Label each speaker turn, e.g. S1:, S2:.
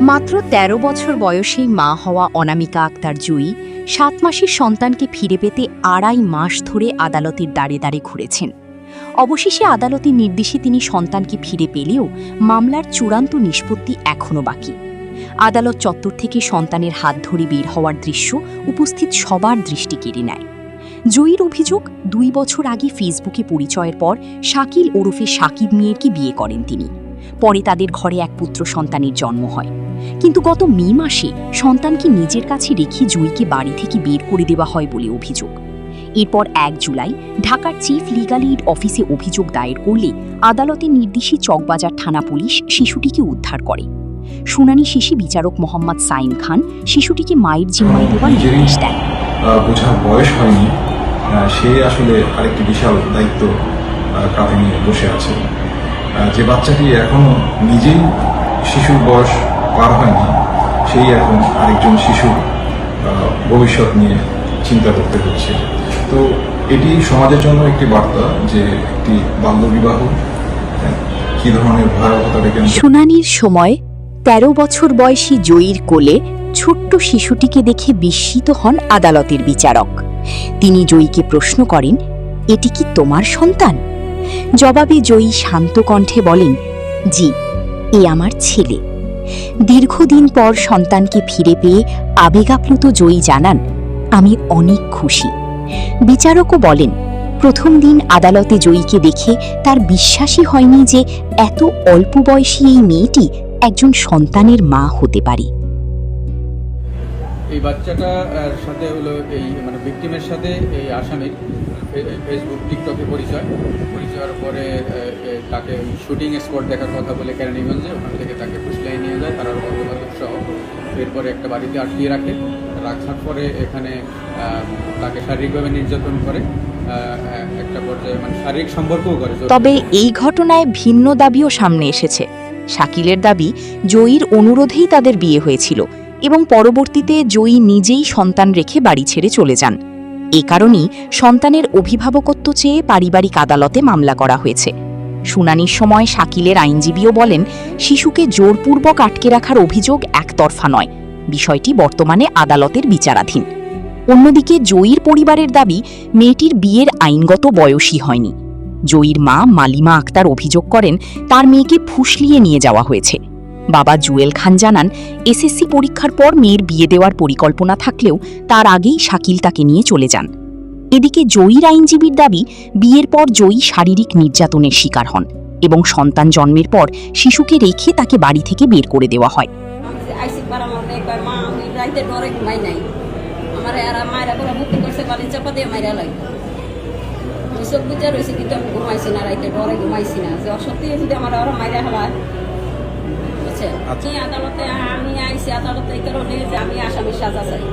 S1: মাত্র ১৩ বছর বয়সেই মা হওয়া অনামিকা আক্তার জুঁই ৭ মাসের সন্তানকে ফিরে পেতে ২.৫ মাস ধরে আদালতের দ্বারে দ্বারে ঘুরেছেন। অবশেষে আদালতের নির্দেশে তিনি সন্তানকে ফিরে পেলেও মামলার চূড়ান্ত নিষ্পত্তি এখনও বাকি। আদালত চত্বর থেকে সন্তানের হাত ধরে বের হওয়ার দৃশ্য উপস্থিত সবার দৃষ্টি কেড়ে নেয়। জুঁইর অভিযোগ, ২ বছর আগে ফেসবুকে পরিচয়ের পর শাকিল ওরফে সাকিব মিয়াকে বিয়ে করেন তিনি। পরে তাদের ঘরে এক পুত্র সন্তানের জন্ম হয়, কিন্তু গত মে মাসে সন্তানকে নিজের কাছে রেখে জুঁইকে বাড়ি থেকে বের করে দেওয়া হয় বলে অভিযোগ। এরপর ১ জুলাই ঢাকার চিফ লিগাল এইড অফিসে অভিযোগ দায়ের করলে আদালতের নির্দেশে চকবাজার থানা পুলিশ শিশুটিকে উদ্ধার করে। শুনানি শেষে বিচারক মোহাম্মদ সাইন খান শিশুটিকে মায়ের জিম্মায় দেওয়ার নির্দেশ দেন।
S2: বোঝার বয়স হয়নি, সে আসলে আরেকটি বিশাল দায়িত্ব কাঁধে নিয়ে বসে আছে। যে বাচ্চাটি এখনো নিজেই শিশুর বয়স পার হয়নি, সেই এখন আরেকজন শিশুর ভবিষ্যৎ নিয়ে চিন্তা করতে হচ্ছে। তো এটি সমাজের জন্য একটি বার্তা যে একটি বাল্যবিবাহ কি ধরনের ভয়াবহতা ডেকে আনতে।
S1: শুনানির সময় ১৩ বছর বয়সী জুঁইর কোলে ছোট্ট শিশুটিকে দেখে বিস্মিত হন আদালতের বিচারক। তিনি জুঁইকে প্রশ্ন করেন, এটি কি তোমার সন্তান? জবাবে জুঁই শান্ত কণ্ঠে বলেন, জি, এ আমার ছেলে। দীর্ঘদিন পর সন্তানকে ফিরে পেয়ে আবেগাপ্লুত জুঁই জানান, আমি অনেক খুশি। বিচারকও বলেন, প্রথম দিন আদালতে জুঁইকে দেখে তার বিশ্বাসই হয়নি যে এত অল্প বয়সী এই মেয়েটি একজন সন্তানের মা হতে পারে।
S3: এই বাচ্চাটার সাথে হলো এই ভিকটিমের সাথে এই আসামির ফেসবুক টিকটকে পরিচয়ের পরে তাকে শুটিং স্পট দেখার কথা বলে কেরানীগঞ্জে, ওখান থেকে তাকে কুষ্টিয়ায় নিয়ে যায় তারা বন্ধুবান্ধব সহ। এরপরে একটা বাড়িতে আটকিয়ে রাখার পরে এখানে তাকে শারীরিকভাবে নির্যাতন করে, একটা পর্যায়ে শারীরিক সম্পর্কও করে।
S1: তবে এই ঘটনায় ভিন্ন দাবিও সামনে এসেছে। শাকিলের দাবি, জুঁইর অনুরোধেই তাদের বিয়ে হয়েছিল এবং পরবর্তীতে জুঁই নিজেই সন্তান রেখে বাড়ি ছেড়ে চলে যান। এ কারণেই সন্তানের অভিভাবকত্ব চেয়ে পারিবারিক আদালতে মামলা করা হয়েছে। শুনানির সময় শাকিলের আইনজীবীও বলেন, শিশুকে জোরপূর্বক আটকে রাখার অভিযোগ একতরফা নয়, বিষয়টি বর্তমানে আদালতের বিচারাধীন। অন্যদিকে জুঁইর পরিবারের দাবি, মেয়েটির বিয়ের আইনগত বয়সই হয়নি। জুঁইর মা মালিমা আক্তার অভিযোগ করেন, তার মেয়েকে ফুসলিয়ে নিয়ে যাওয়া হয়েছে। বাবা জুয়েল খান জানান, এসএসসি পরীক্ষার পর মেয়ের বিয়ে দেওয়ার পরিকল্পনা থাকলেও তার আগেই শাকিল তাকে নিয়ে চলে যান। এদিকে জুঁইর আইনজীবীর দাবি, বিয়ের পর জুঁই শারীরিক নির্যাতনের শিকার হন এবং সন্তান জন্মের পর শিশুকে রেখে তাকে বাড়ি থেকে বের করে দেওয়া হয়।
S4: আদালতে আমি আইসি, আদালতে এই কারণে যে আমি আসামির সাজা চাই।